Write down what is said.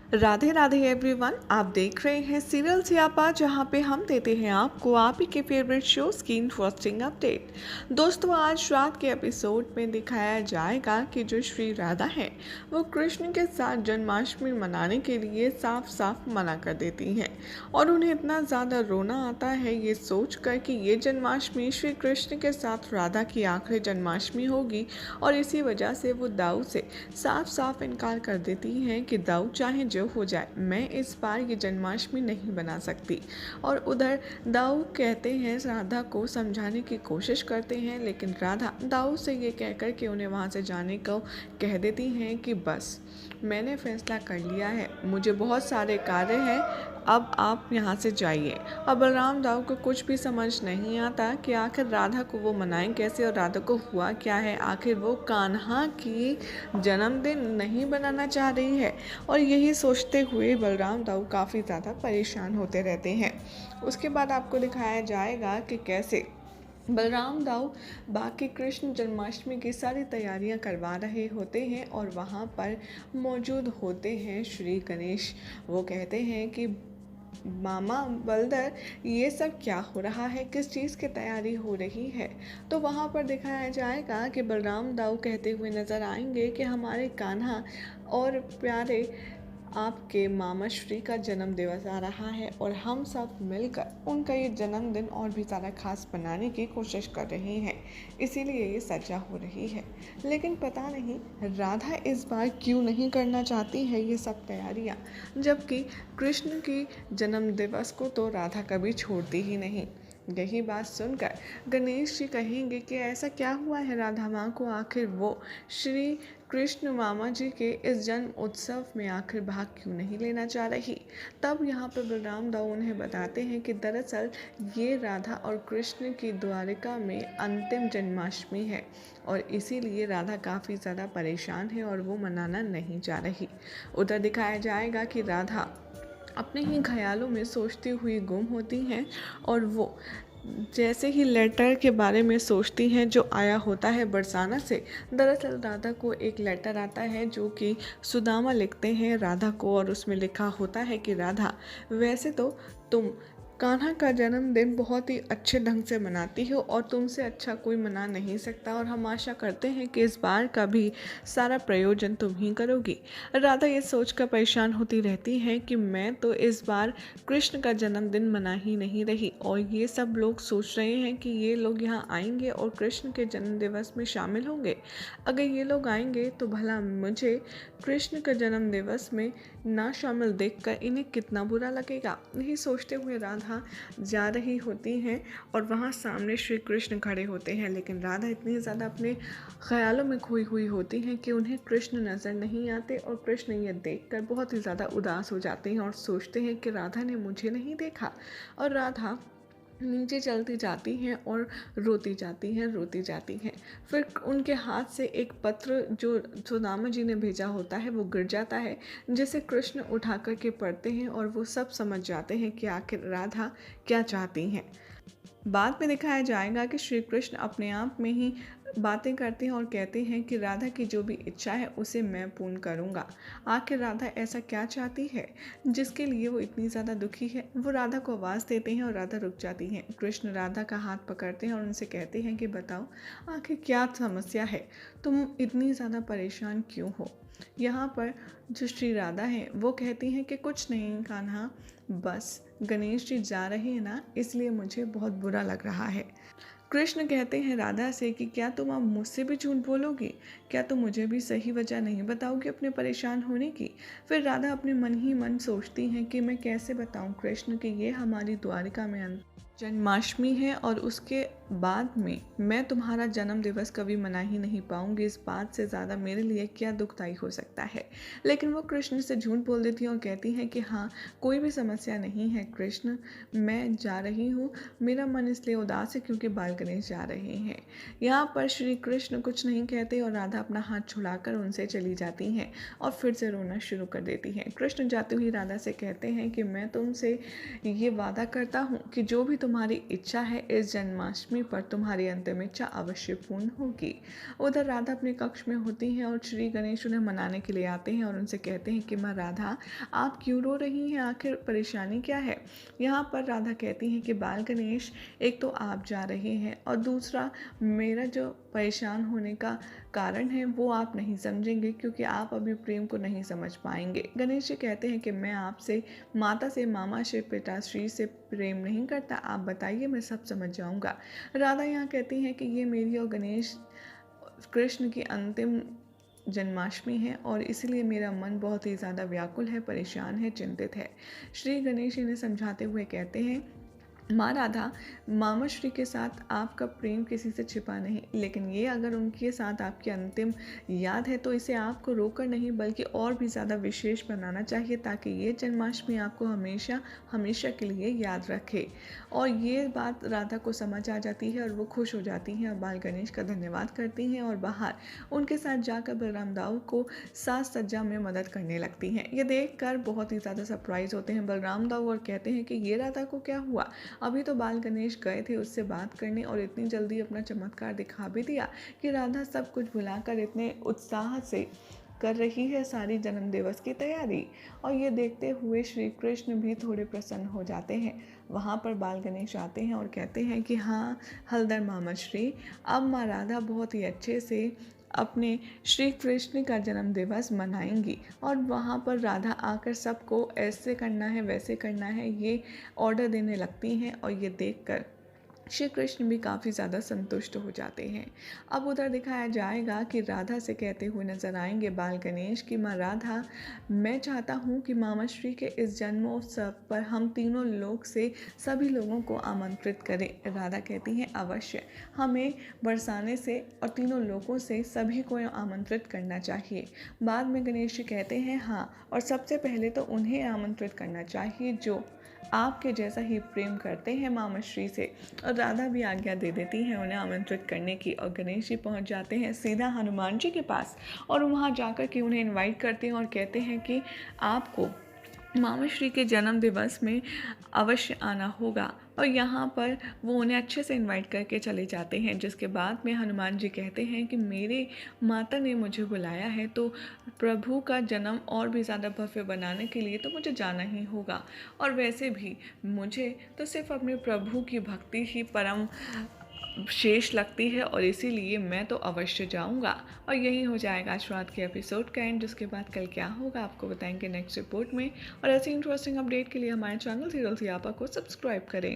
Radhe Radhe everyone, आप देख रहे हैं सीरियल सियापा, जहां पे हम देते हैं आपको आप ही के फेवरेट शोज की इंटरेस्टिंग अपडेट। दोस्तों, आज रात के एपिसोड में दिखाया जाएगा कि जो श्री राधा है वो कृष्ण के साथ जन्माष्टमी मनाने के लिए साफ साफ मना कर देती हैं और उन्हें इतना ज़्यादा रोना आता है ये सोच कर कि ये जन्माष्टमी श्री कृष्ण के साथ राधा की आखिरी जन्माष्टमी होगी और इसी वजह से वो दाऊ से साफ साफ इनकार कर देती हैं कि दाऊ चाहे जो हो जाए, मैं इस बार ये जन्माष्टमी नहीं बना सकती। और उधर दाऊ कहते हैं, राधा को समझाने की कोशिश करते हैं, लेकिन राधा दाऊ से ये कहकर के उन्हें वहाँ से जाने को कह देती हैं कि बस मैंने फैसला कर लिया है, मुझे बहुत सारे कार्य हैं, अब आप यहाँ से जाइए। अब बलराम दाऊ को कुछ भी समझ नहीं आता कि आखिर राधा को वो मनाएं कैसे और राधा को हुआ क्या है। आखिर वो कान्हा की जन्मदिन नहीं बनाना चाह रही है और यही सोचते हुए बलराम दाऊ काफ़ी ज़्यादा परेशान होते रहते हैं। उसके बाद आपको दिखाया जाएगा कि कैसे बलराम दाऊ बाकी कृष्ण जन्माष्टमी की सारी तैयारियां करवा रहे होते हैं और वहाँ पर मौजूद होते हैं श्री गणेश। वो कहते हैं कि मामा बलदर, ये सब क्या हो रहा है, किस चीज़ की तैयारी हो रही है। तो वहाँ पर दिखाया जाएगा कि बलराम दाऊ कहते हुए नज़र आएंगे कि हमारे कान्हा और प्यारे आपके मामा श्री का जन्म दिवस आ रहा है और हम सब मिलकर उनका ये जन्मदिन और भी ज़्यादा खास बनाने की कोशिश कर रहे हैं, इसीलिए ये सजा हो रही है। लेकिन पता नहीं राधा इस बार क्यों नहीं करना चाहती है ये सब तैयारियाँ, जबकि कृष्ण की जन्म दिवस को तो राधा कभी छोड़ती ही नहीं। यही बात सुनकर गणेश जी कहेंगे कि ऐसा क्या हुआ है राधा माँ को, आखिर वो श्री कृष्ण मामा जी के इस जन्म उत्सव में आखिर भाग क्यों नहीं लेना चाह रही। तब यहाँ पर बलराम दाऊ उन्हें बताते हैं कि दरअसल ये राधा और कृष्ण की द्वारिका में अंतिम जन्माष्टमी है और इसीलिए राधा काफ़ी ज़्यादा परेशान है और वो मनाना नहीं चाह रही। उधर दिखाया जाएगा कि राधा अपने ही ख्यालों में सोचती हुई गुम होती हैं और वो जैसे ही लेटर के बारे में सोचती हैं जो आया होता है बरसाना से, दरअसल राधा को एक लेटर आता है जो कि सुदामा लिखते हैं राधा को और उसमें लिखा होता है कि राधा, वैसे तो तुम कान्हा का जन्मदिन बहुत ही अच्छे ढंग से मनाती हो और तुमसे अच्छा कोई मना नहीं सकता और हम आशा करते हैं कि इस बार का भी सारा प्रयोजन तुम ही करोगी। राधा ये सोचकर परेशान होती रहती है कि मैं तो इस बार कृष्ण का जन्मदिन मना ही नहीं रही और ये सब लोग सोच रहे हैं कि ये लोग यहाँ आएंगे और कृष्ण के जन्म दिवस में शामिल होंगे। अगर ये लोग आएंगे तो भला मुझे कृष्ण का जन्म दिवस में ना शामिल देखकर इन्हें कितना बुरा लगेगा। यही सोचते हुए राधा जा रही होती हैं और वहाँ सामने श्री कृष्ण खड़े होते हैं, लेकिन राधा इतनी ज़्यादा अपने ख्यालों में खोई हुई होती हैं कि उन्हें कृष्ण नज़र नहीं आते और कृष्ण ये देखकर बहुत ही ज़्यादा उदास हो जाते हैं और सोचते हैं कि राधा ने मुझे नहीं देखा। और राधा नीचे चलती जाती हैं और रोती जाती हैं। फिर उनके हाथ से एक पत्र जो सुदामा जी ने भेजा होता है वो गिर जाता है, जिसे कृष्ण उठा कर के पढ़ते हैं और वो सब समझ जाते हैं कि आखिर राधा क्या चाहती हैं। बाद में दिखाया जाएगा कि श्री कृष्ण अपने आप में ही बातें करते हैं और कहते हैं कि राधा की जो भी इच्छा है उसे मैं पूर्ण करूँगा। आखिर राधा ऐसा क्या चाहती है जिसके लिए वो इतनी ज़्यादा दुखी है। वो राधा को आवाज़ देते हैं और राधा रुक जाती हैं। कृष्ण राधा का हाथ पकड़ते हैं और उनसे कहते हैं कि बताओ आखिर क्या समस्या है, तुम इतनी ज़्यादा परेशान क्यों हो। यहाँ पर जो श्री राधा है वो कहती हैं कि कुछ नहीं कान्हा, बस गणेश जी जा रहे हैं ना, इसलिए मुझे बहुत बुरा लग रहा है। कृष्ण कहते हैं राधा से कि क्या तुम अब मुझसे भी झूठ बोलोगी, क्या तुम मुझे भी सही वजह नहीं बताओगी अपने परेशान होने की। फिर राधा अपने मन ही मन सोचती हैं कि मैं कैसे बताऊं कृष्ण कि ये हमारी द्वारिका में जन्माष्टमी है और उसके बाद में मैं तुम्हारा जन्म दिवस कभी मना ही नहीं पाऊंगी, इस बात से ज़्यादा मेरे लिए क्या दुखदाई हो सकता है। लेकिन वो कृष्ण से झूठ बोल देती हैं और कहती हैं कि हाँ, कोई भी समस्या नहीं है कृष्ण, मैं जा रही हूँ, मेरा मन इसलिए उदास है क्योंकि बाल गणेश जा रहे हैं। यहाँ पर श्री कृष्ण कुछ नहीं कहते और राधा अपना हाथ छुड़ाकर उनसे चली जाती हैं और फिर से रोना शुरू कर देती हैं। कृष्ण जाते हुए राधा से कहते हैं कि मैं तुमसे ये वादा करता हूँ कि जो भी तुम्हारी इच्छा है इस जन्माष्टमी पर तुम्हारी अंतिम इच्छा अवश्य पूर्ण होगी। उधर राधा अपने कक्ष में होती हैं और श्री गणेश उन्हें मनाने के लिए आते हैं और उनसे कहते हैं कि माँ राधा, आप क्यों रो रही हैं, आखिर परेशानी क्या है। यहाँ पर राधा कहती हैं कि बाल गणेश, एक तो आप जा रहे हैं और दूसरा मेरा जो परेशान होने का कारण है वो आप नहीं समझेंगे, क्योंकि आप अभी प्रेम को नहीं समझ पाएंगे। गणेश जी कहते हैं कि मैं आपसे, माता से, मामा से, पिताश्री से प्रेम नहीं करता, आप बताइए, मैं सब समझ जाऊंगा। राधा यहाँ कहती हैं कि ये मेरी और गणेश कृष्ण की अंतिम जन्माष्टमी है और इसलिए मेरा मन बहुत ही ज़्यादा व्याकुल है, परेशान है, चिंतित है। श्री गणेश इन्हें समझाते हुए कहते हैं, माँ राधा, मामा श्री के साथ आपका प्रेम किसी से छिपा नहीं, लेकिन ये अगर उनके साथ आपकी अंतिम याद है तो इसे आपको रोकर नहीं बल्कि और भी ज़्यादा विशेष बनाना चाहिए, ताकि ये जन्माष्टमी आपको हमेशा हमेशा के लिए याद रखे। और ये बात राधा को समझ आ जाती है और वो खुश हो जाती हैं और बाल गणेश का धन्यवाद करती हैं और बाहर उनके साथ जाकर बलराम दाऊ को साज सज्जा में मदद करने लगती हैं। ये देखकर बहुत ही ज़्यादा सरप्राइज होते हैं बलराम दाऊ और कहते हैं कि ये राधा को क्या हुआ, अभी तो बाल गणेश गए थे उससे बात करने और इतनी जल्दी अपना चमत्कार दिखा भी दिया कि राधा सब कुछ भुलाकर इतने उत्साह से कर रही है सारी जन्म दिवस की तैयारी। और ये देखते हुए श्री कृष्ण भी थोड़े प्रसन्न हो जाते हैं। वहाँ पर बाल गणेश आते हैं और कहते हैं कि हाँ हलदर मामा श्री, अब माँ राधा बहुत ही अच्छे से अपने श्री कृष्ण का जन्म दिवस मनाएंगी। और वहाँ पर राधा आकर सबको ऐसे करना है, वैसे करना है, ये ऑर्डर देने लगती हैं और ये देखकर श्री कृष्ण भी काफ़ी ज़्यादा संतुष्ट हो जाते हैं। अब उधर दिखाया जाएगा कि राधा से कहते हुए नजर आएंगे बाल गणेश कि माँ राधा, मैं चाहता हूँ कि मामा श्री के इस जन्मोत्सव पर हम तीनों लोग से सभी लोगों को आमंत्रित करें। राधा कहती हैं अवश्य, हमें बरसाने से और तीनों लोगों से सभी को आमंत्रित करना चाहिए। बाद में गणेश जी कहते हैं हाँ, और सबसे पहले तो उन्हें आमंत्रित करना चाहिए जो आपके जैसा ही प्रेम करते हैं मामा श्री से। और राधा भी आज्ञा दे देती है उन्हें आमंत्रित करने की और गणेश जी पहुंच जाते हैं सीधा हनुमान जी के पास और वहां जाकर के उन्हें इनवाइट करते हैं और कहते हैं कि आपको मामा श्री के जन्म दिवस में अवश्य आना होगा। और यहाँ पर वो उन्हें अच्छे से इनवाइट करके चले जाते हैं, जिसके बाद में हनुमान जी कहते हैं कि मेरे माता ने मुझे बुलाया है तो प्रभु का जन्म और भी ज़्यादा भव्य बनाने के लिए तो मुझे जाना ही होगा। और वैसे भी मुझे तो सिर्फ अपने प्रभु की भक्ति ही परम शेष लगती है और इसीलिए मैं तो अवश्य जाऊंगा। और यही हो जाएगा आज रात के एपिसोड का एंड, जिसके बाद कल क्या होगा आपको बताएंगे नेक्स्ट रिपोर्ट में। और ऐसी इंटरेस्टिंग अपडेट के लिए हमारे चैनल सीरियल सियापा को सब्सक्राइब करें।